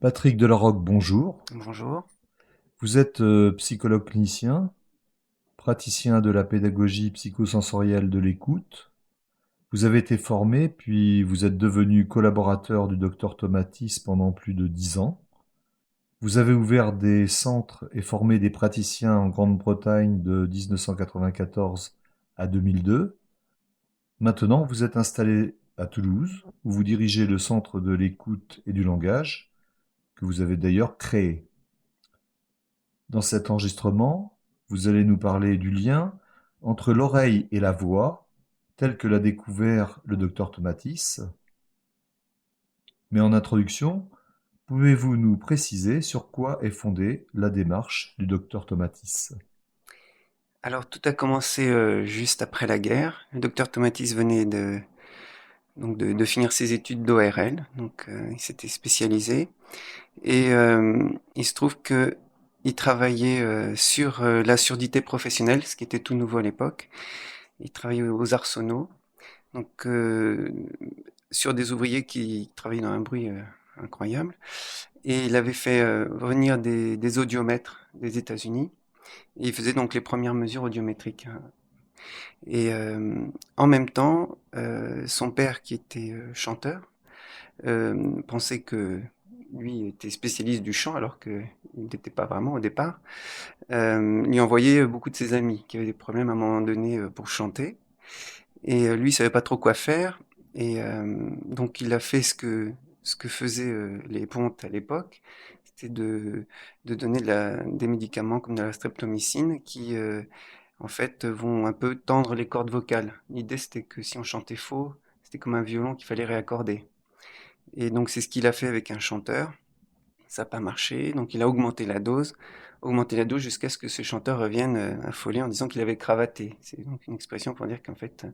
Patrick Delarocque, bonjour. Bonjour. Vous êtes psychologue clinicien, praticien de la pédagogie psychosensorielle de l'écoute. Vous avez été formé, puis vous êtes devenu collaborateur du docteur Tomatis pendant plus de 10 ans. Vous avez ouvert des centres et formé des praticiens en Grande-Bretagne de 1994 à 2002. Maintenant, vous êtes installé à Toulouse, où vous dirigez le centre de l'écoute et du langage, que vous avez d'ailleurs créé. Dans cet enregistrement, vous allez nous parler du lien entre l'oreille et la voix, tel que l'a découvert le docteur Tomatis. Mais en introduction, pouvez-vous nous préciser sur quoi est fondée la démarche du docteur Tomatis? Alors tout a commencé juste après la guerre. Le docteur Tomatis venait de finir ses études d'ORL, donc il s'était spécialisé. Et il se trouve que il travaillait sur la surdité professionnelle, ce qui était tout nouveau à l'époque. Il travaillait aux arsenaux, donc sur des ouvriers qui travaillaient dans un bruit incroyable. Et il avait fait venir des audiomètres des États-Unis. Et il faisait donc les premières mesures audiométriques. Et en même temps, son père, qui était chanteur, pensait que lui était spécialiste du chant, alors qu'il n'était pas vraiment au départ. Lui envoyait beaucoup de ses amis qui avaient des problèmes à un moment donné pour chanter. Et lui, il savait pas trop quoi faire. Et donc, il a fait ce que faisaient les pontes à l'époque, c'était de donner des médicaments comme de la streptomycine qui, en fait, vont un peu tendre les cordes vocales. L'idée, c'était que si on chantait faux, c'était comme un violon qu'il fallait réaccorder. Et donc, c'est ce qu'il a fait avec un chanteur. Ça n'a pas marché, donc il a augmenté la dose jusqu'à ce que ce chanteur revienne affolé en disant qu'il avait cravaté. C'est donc une expression pour dire qu'en fait,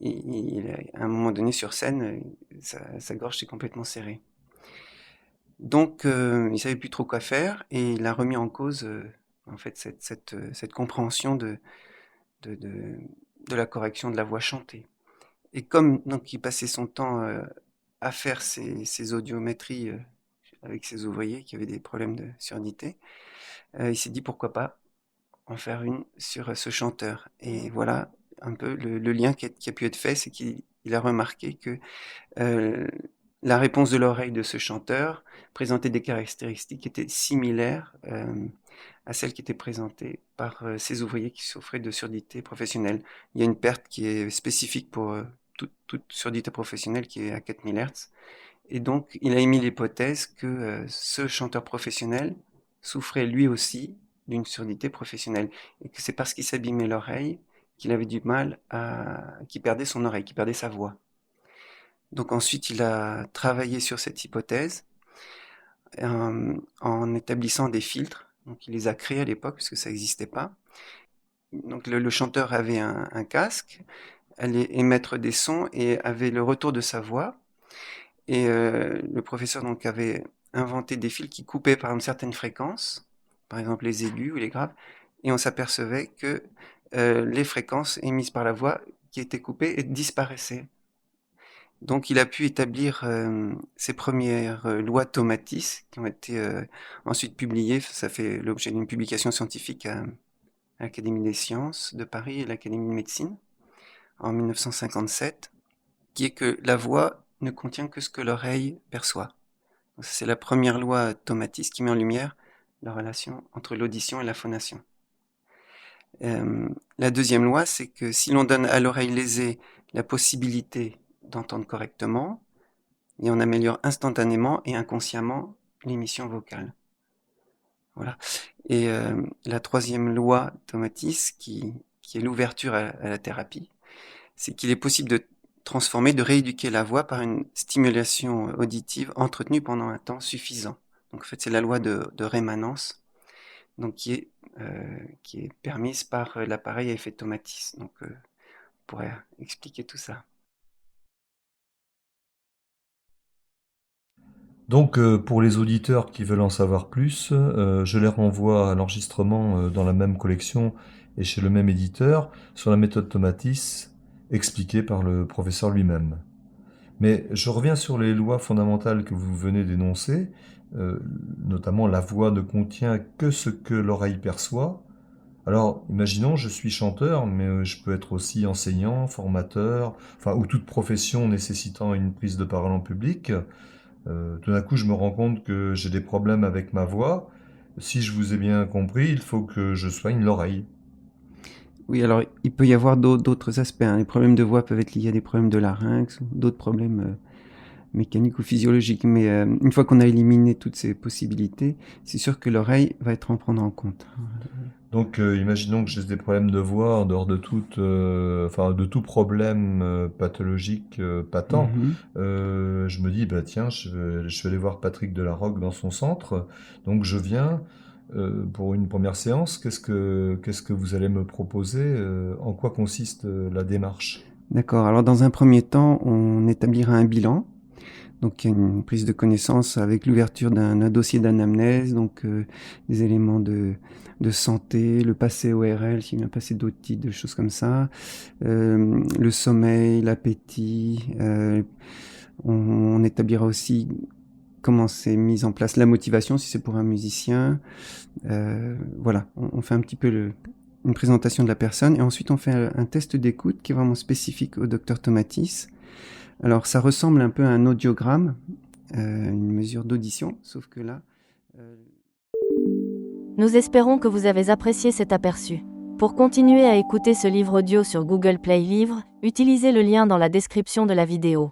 à un moment donné sur scène, sa gorge s'est complètement serrée. Donc, il savait plus trop quoi faire et il a remis en cause en fait cette compréhension de, de, de la correction de la voix chantée. Et comme donc il passait son temps à faire ses audiométries avec ses ouvriers qui avaient des problèmes de surdité, il s'est dit pourquoi pas en faire une sur ce chanteur. Et voilà un peu le lien qui a pu être fait, c'est qu'il a remarqué que euh, la réponse de l'oreille de ce chanteur présentait des caractéristiques qui étaient similaires à celles qui étaient présentées par ces ouvriers qui souffraient de surdité professionnelle. Il y a une perte qui est spécifique pour toute surdité professionnelle qui est à 4000 Hz. Et donc, il a émis l'hypothèse que ce chanteur professionnel souffrait lui aussi d'une surdité professionnelle. Et que c'est parce qu'il s'abîmait l'oreille qu'il avait du mal qu'il perdait son oreille, qu'il perdait sa voix. Donc ensuite, il a travaillé sur cette hypothèse en établissant des filtres. Donc il les a créés à l'époque parce que ça n'existait pas. Donc le chanteur avait un casque, allait émettre des sons et avait le retour de sa voix. Et le professeur donc avait inventé des fils qui coupaient par une certaine fréquence, par exemple les aigus ou les graves, et on s'apercevait que les fréquences émises par la voix qui étaient coupées disparaissaient. Donc il a pu établir ses premières lois Tomatis qui ont été ensuite publiées. Ça fait l'objet d'une publication scientifique à l'Académie des sciences de Paris et l'Académie de médecine en 1957, qui est que la voix ne contient que ce que l'oreille perçoit. C'est la première loi Tomatis qui met en lumière la relation entre l'audition et la phonation. La deuxième loi, c'est que si l'on donne à l'oreille lésée la possibilité d'entendre correctement, et on améliore instantanément et inconsciemment l'émission vocale. Voilà. Et la troisième loi Tomatis, qui est l'ouverture à la thérapie, c'est qu'il est possible de transformer, de rééduquer la voix par une stimulation auditive entretenue pendant un temps suffisant. Donc en fait, c'est la loi de rémanence, donc qui est permise par l'appareil à effet Tomatis. Donc on pourrait expliquer tout ça. Donc, pour les auditeurs qui veulent en savoir plus, je les renvoie à l'enregistrement dans la même collection et chez le même éditeur sur la méthode Tomatis, expliquée par le professeur lui-même. Mais je reviens sur les lois fondamentales que vous venez d'énoncer, euh, notamment la voix ne contient que ce que l'oreille perçoit. Alors, imaginons, je suis chanteur, mais je peux être aussi enseignant, formateur, enfin, ou toute profession nécessitant une prise de parole en public. Tout d'un coup, je me rends compte que j'ai des problèmes avec ma voix. Si je vous ai bien compris, il faut que je soigne l'oreille. Oui, alors il peut y avoir d'autres aspects, hein. Les problèmes de voix peuvent être liés à des problèmes de larynx ou d'autres problèmes mécaniques ou physiologiques. Mais une fois qu'on a éliminé toutes ces possibilités, c'est sûr que l'oreille va être en prendre en compte. Donc, imaginons que j'ai des problèmes de voix en dehors de enfin, de tout problème pathologique patent. Mhm. Je me dis, bah tiens, je vais aller voir Patrick Delarocque dans son centre. Donc, je viens pour une première séance. Qu'est-ce que vous allez me proposer? En quoi consiste la démarche? D'accord. Alors dans un premier temps, on établira un bilan. Donc il y a une prise de connaissance avec l'ouverture d'un dossier d'anamnèse, donc des éléments de santé, le passé ORL, s'il y a un passé d'autres de choses comme ça, le sommeil, l'appétit. On établira aussi comment c'est mis en place la motivation si c'est pour un musicien. Voilà, on fait un petit peu une présentation de la personne et ensuite on fait un test d'écoute qui est vraiment spécifique au docteur Tomatis. Alors ça ressemble un peu à un audiogramme, une mesure d'audition, sauf que là... euh, Nous espérons que vous avez apprécié cet aperçu. Pour continuer à écouter ce livre audio sur Google Play Livres, utilisez le lien dans la description de la vidéo.